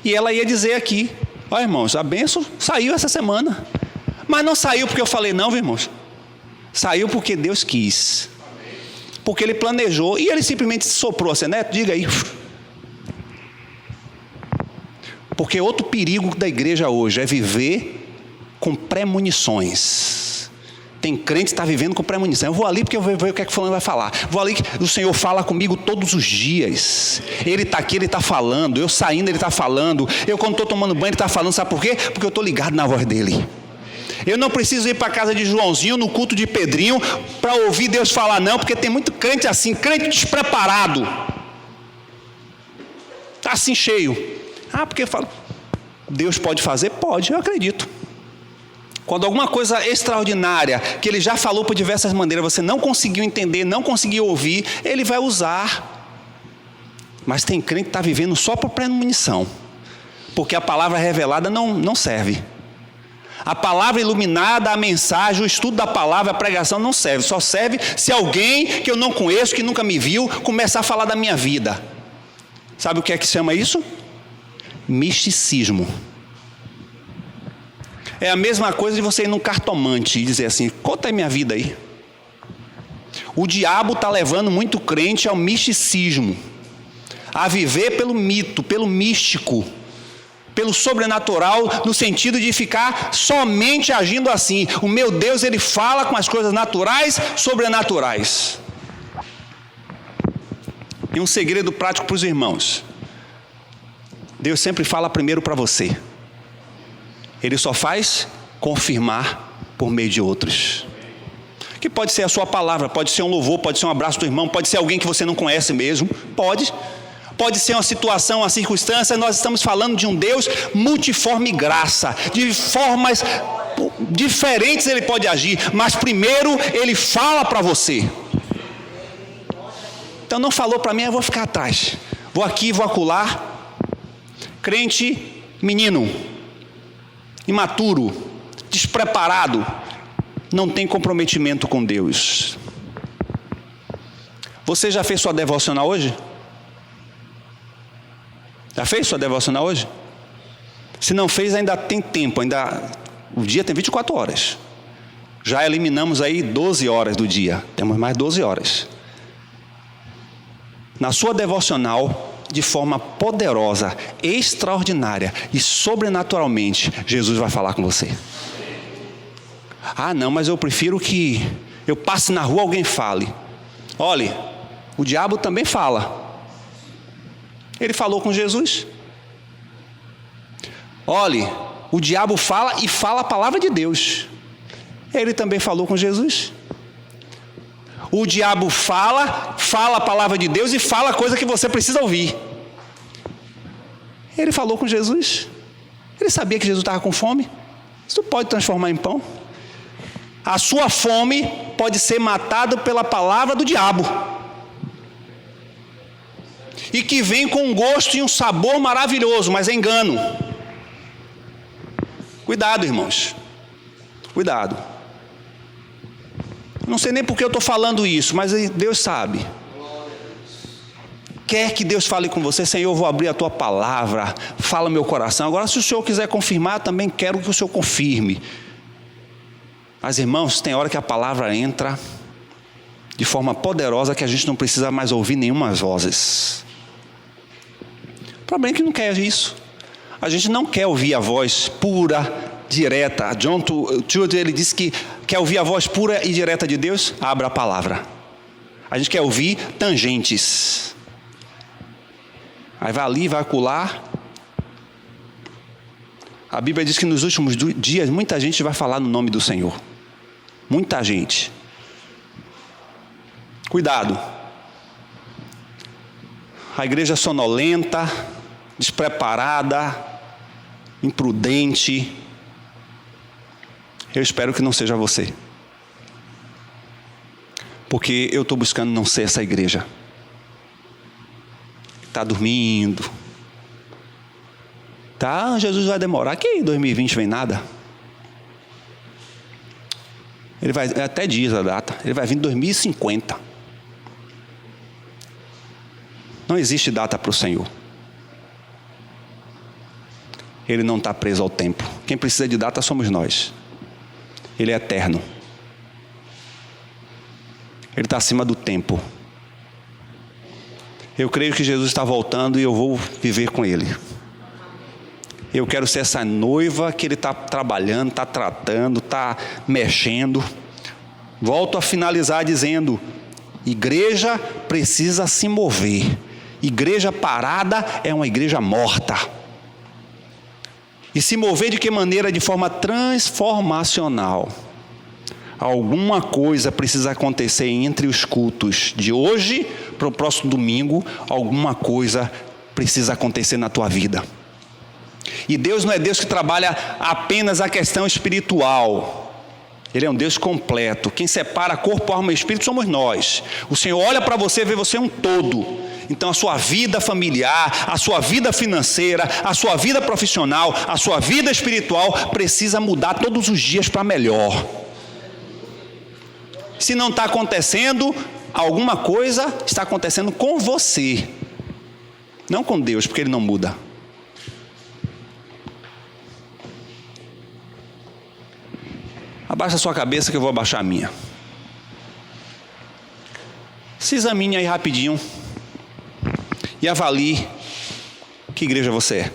E ela ia dizer aqui: ó, irmãos, a bênção saiu essa semana. Mas não saiu porque eu falei não, irmãos. Saiu porque Deus quis. Porque Ele planejou e Ele simplesmente soprou assim, Neto, diga aí. Porque outro perigo da igreja hoje é viver com premonições. Tem crente que está vivendo com premonição. Eu vou ali porque eu vou ver o que é que fulano vai falar. Vou ali que o Senhor fala comigo todos os dias. Ele está aqui, Ele está falando. Eu saindo, Ele está falando. Eu quando estou tomando banho, Ele está falando. Sabe por quê? Porque eu estou ligado na voz dEle. Eu não preciso ir para a casa de Joãozinho, no culto de Pedrinho, para ouvir Deus falar não. Porque tem muito crente assim, crente despreparado. Está assim cheio. Ah, porque eu falo, Deus pode fazer? Pode, eu acredito. Quando alguma coisa extraordinária, que Ele já falou por diversas maneiras, você não conseguiu entender, não conseguiu ouvir, Ele vai usar. Mas tem crente que está vivendo só por premonição, porque a palavra revelada não serve. A palavra iluminada, a mensagem, o estudo da palavra, a pregação não serve. Só serve se alguém que eu não conheço, que nunca me viu, começar a falar da minha vida. Sabe o que é que chama isso? Misticismo. É a mesma coisa de você ir num cartomante e dizer assim: conta aí minha vida aí. O diabo está levando muito crente ao misticismo, a viver pelo mito, pelo místico, pelo sobrenatural, no sentido de ficar somente agindo assim. O meu Deus, Ele fala com as coisas naturais, sobrenaturais. E um segredo prático para os irmãos: Deus sempre fala primeiro para você. Ele só faz confirmar por meio de outros. Que pode ser a sua palavra, pode ser um louvor, pode ser um abraço do irmão, pode ser alguém que você não conhece mesmo, pode ser uma situação, uma circunstância. Nós estamos falando de um Deus multiforme graça, de formas diferentes Ele pode agir, mas primeiro Ele fala para você. Então não falou para mim, eu vou ficar atrás, vou aqui, vou acolá. Crente menino, imaturo, despreparado, não tem comprometimento com Deus. Você já fez sua devocional hoje? Já fez sua devocional hoje? Se não fez, ainda tem tempo, o dia tem 24 horas. Já eliminamos aí 12 horas do dia, temos mais 12 horas. Na sua devocional, de forma poderosa, extraordinária e sobrenaturalmente, Jesus vai falar com você. Ah, não, mas eu prefiro que eu passe na rua e alguém fale. Olhe, o diabo também fala. Ele falou com Jesus. Olhe, o diabo fala e fala a palavra de Deus. Ele também falou com Jesus. O diabo fala a palavra de Deus e fala a coisa que você precisa ouvir. Ele falou com Jesus. Ele sabia que Jesus estava com fome. Isso pode transformar em pão. A sua fome pode ser matada pela palavra do diabo. E que vem com um gosto e um sabor maravilhoso, mas é engano. Cuidado, irmãos. Cuidado. Não sei nem por que eu estou falando isso, mas Deus sabe. Quer que Deus fale com você? Senhor, eu vou abrir a tua palavra, fala meu coração. Agora, se o Senhor quiser confirmar, também quero que o Senhor confirme. Mas, irmãos, tem hora que a palavra entra de forma poderosa que a gente não precisa mais ouvir nenhuma vozes. O problema é que não quer isso. A gente não quer ouvir a voz pura, direta. John Tudor, ele disse que quer ouvir a voz pura e direta de Deus, abra a palavra. A gente quer ouvir tangentes. Aí vai ali, vai acolá. A Bíblia diz que nos últimos dias muita gente vai falar no nome do Senhor. Muita gente. Cuidado. A igreja sonolenta, despreparada, imprudente. Eu espero que não seja você. Porque eu estou buscando não ser essa igreja. Está dormindo. Jesus vai demorar. Que em 2020 vem nada. Ele vai, até diz a data, ele vai vir em 2050. Não existe data para o Senhor. Ele não está preso ao tempo. Quem precisa de data somos nós. Ele é eterno. Ele está acima do tempo. Eu creio que Jesus está voltando e eu vou viver com Ele. Eu quero ser essa noiva que Ele está trabalhando, está tratando, está mexendo. Volto a finalizar dizendo: igreja precisa se mover. Igreja parada é uma igreja morta. E se mover de que maneira? De forma transformacional. Alguma coisa precisa acontecer entre os cultos de hoje para o próximo domingo. Alguma coisa precisa acontecer na tua vida. E Deus não é Deus que trabalha apenas a questão espiritual. Ele é um Deus completo. Quem separa corpo, alma e espírito somos nós. O Senhor olha para você e vê você um todo. Então a sua vida familiar, a sua vida financeira, a sua vida profissional, a sua vida espiritual precisa mudar todos os dias para melhor. Se não está acontecendo, alguma coisa está acontecendo com você. Não com Deus, porque Ele não muda. Abaixa a sua cabeça que eu vou abaixar a minha. Se examine aí rapidinho e avalie que igreja você é.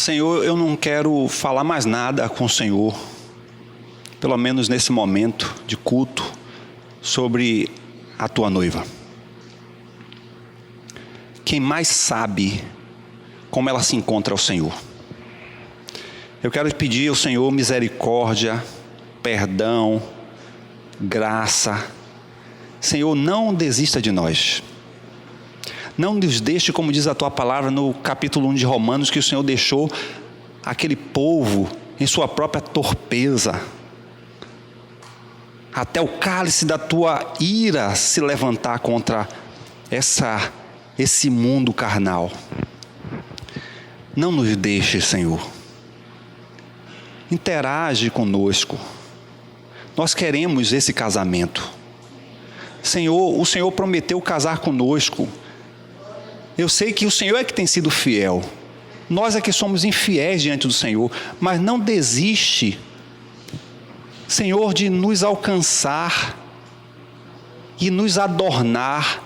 Senhor, eu não quero falar mais nada com o Senhor, pelo menos nesse momento de culto, sobre a tua noiva. Quem mais sabe como ela se encontra ao Senhor. Eu quero pedir ao Senhor misericórdia, perdão, graça. Senhor, não desista de nós. Não nos deixe, como diz a tua palavra no capítulo 1 de Romanos, que o Senhor deixou aquele povo em sua própria torpeza, até o cálice da tua ira se levantar contra esse mundo carnal. Não nos deixe, Senhor. Interage conosco. Nós queremos esse casamento. Senhor, o Senhor prometeu casar conosco. Eu sei que o Senhor é que tem sido fiel. Nós é que somos infiéis diante do Senhor. Mas não desiste, Senhor, de nos alcançar e nos adornar.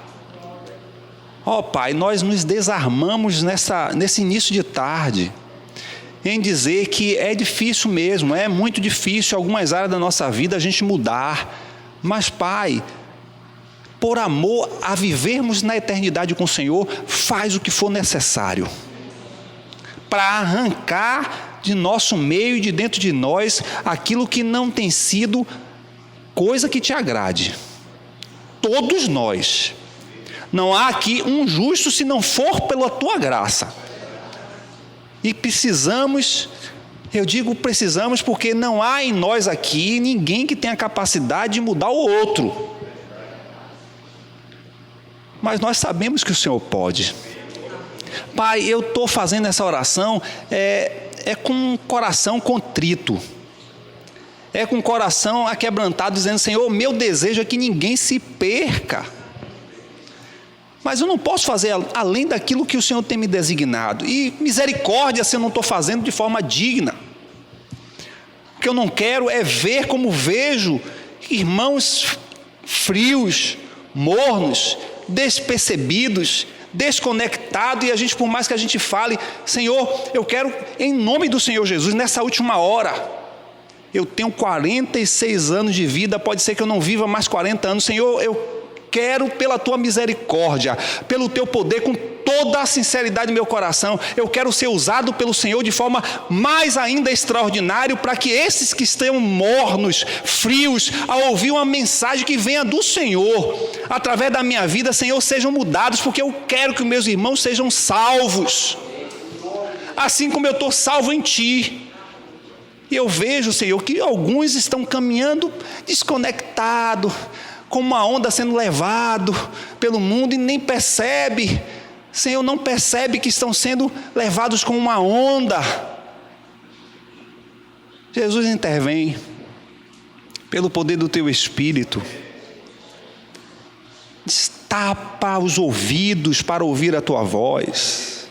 Ó Pai, nós nos desarmamos nesse início de tarde em dizer que é difícil mesmo, é muito difícil em algumas áreas da nossa vida a gente mudar. Mas Pai, por amor a vivermos na eternidade com o Senhor, faz o que for necessário para arrancar de nosso meio e de dentro de nós aquilo que não tem sido coisa que te agrade. Todos nós. Não há aqui um justo se não for pela tua graça. E precisamos, eu digo precisamos porque não há em nós aqui ninguém que tenha capacidade de mudar o outro. Mas nós sabemos que o Senhor pode. Pai, eu estou fazendo essa oração com um coração contrito. É com o coração aquebrantado, dizendo: Senhor, meu desejo é que ninguém se perca. Mas eu não posso fazer além daquilo que o Senhor tem me designado. E misericórdia se eu não estou fazendo de forma digna. O que eu não quero é ver como vejo irmãos frios, mornos, despercebidos, desconectados, e a gente, por mais que a gente fale: Senhor, eu quero, em nome do Senhor Jesus, nessa última hora, eu tenho 46 anos de vida, pode ser que eu não viva mais 40 anos, Senhor, eu quero, pela tua misericórdia, pelo teu poder, com toda a sinceridade do meu coração, eu quero ser usado pelo Senhor de forma mais ainda extraordinária, para que esses que estão mornos, frios, ao ouvir uma mensagem que venha do Senhor, através da minha vida, Senhor, sejam mudados, porque eu quero que meus irmãos sejam salvos, assim como eu estou salvo em Ti. E eu vejo, Senhor, que alguns estão caminhando desconectados, como uma onda sendo levado pelo mundo, e nem percebe, Senhor, não percebe que estão sendo levados com uma onda. Jesus, intervém pelo poder do teu Espírito, destapa os ouvidos para ouvir a tua voz,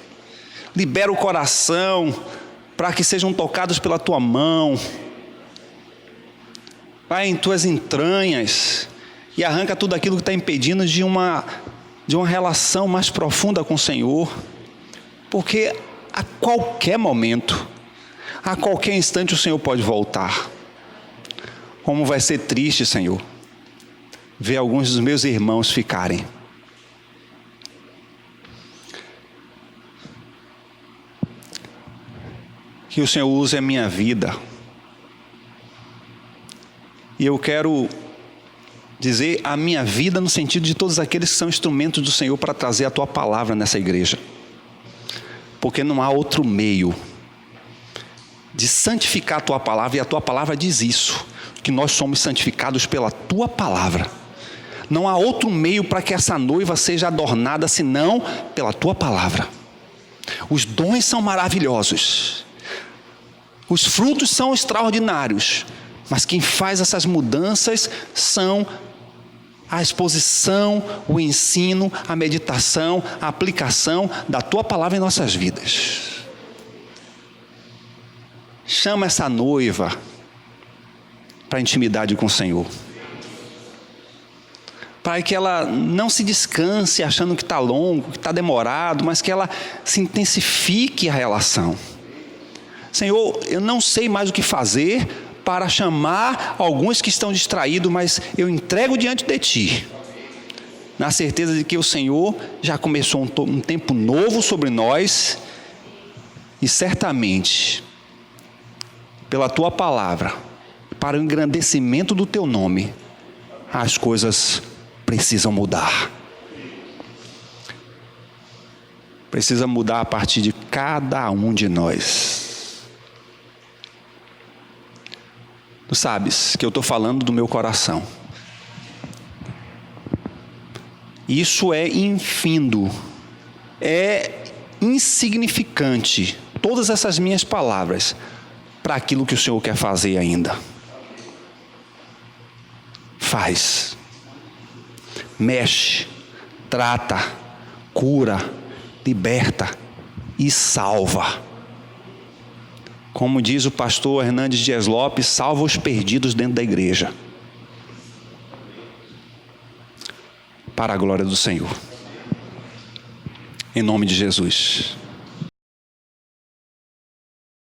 libera o coração para que sejam tocados pela tua mão, vai em tuas entranhas e arranca tudo aquilo que está impedindo de uma relação mais profunda com o Senhor, porque a qualquer momento, a qualquer instante o Senhor pode voltar. Como vai ser triste, Senhor, ver alguns dos meus irmãos ficarem. Que o Senhor use a minha vida, e eu quero dizer a minha vida no sentido de todos aqueles que são instrumentos do Senhor para trazer a tua palavra nessa igreja, porque não há outro meio de santificar a tua palavra, e a tua palavra diz isso, que nós somos santificados pela tua palavra. Não há outro meio para que essa noiva seja adornada senão pela tua palavra. Os dons são maravilhosos, os frutos são extraordinários, mas quem faz essas mudanças são a exposição, o ensino, a meditação, a aplicação da tua palavra em nossas vidas. Chama essa noiva para a intimidade com o Senhor, para que ela não se descanse achando que está longo, que está demorado, mas que ela se intensifique a relação. Senhor, eu não sei mais o que fazer para chamar alguns que estão distraídos, mas eu entrego diante de Ti, na certeza de que o Senhor já começou um tempo novo sobre nós, e certamente, pela Tua palavra, para o engrandecimento do Teu nome, as coisas precisam mudar. Precisa mudar a partir de cada um de nós. Tu sabes que eu estou falando do meu coração. Isso é infindo, é insignificante, todas essas minhas palavras, para aquilo que o Senhor quer fazer ainda. Faz, mexe, trata, cura, liberta e salva. Como diz o pastor Hernandes Dias Lopes, salva os perdidos dentro da igreja. Para a glória do Senhor. Em nome de Jesus.